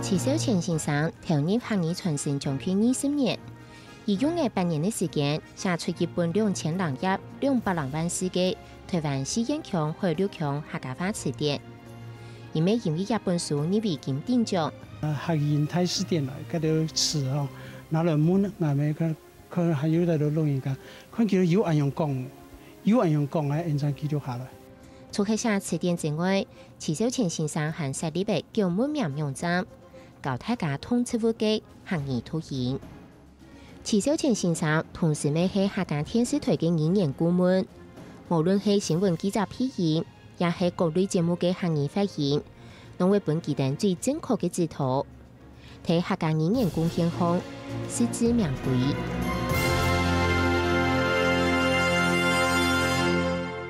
池小千先生投入客語傳承將近20年，以用了8年的時間寫出一本2000多頁、200多萬字嘅台灣4言腔、6腔客家話詞典。因為一本書你已經定咗。客言睇詞典來，嗰啲詞哦，拿來問外面佢還有喺度老人家，佢叫有按樣講，有按樣講咧，現在記錄下來。除開寫詞典之外，池小千先生還設立咗叫門面網站，教大家通知戶嘅客語圖言。池小千先生同時咪係客家電視台嘅語言顧問，無論係新聞記者批言，也係各類節目嘅客語發言，都會本記定最正確嘅指導，睇客家語言貢獻項實至名歸。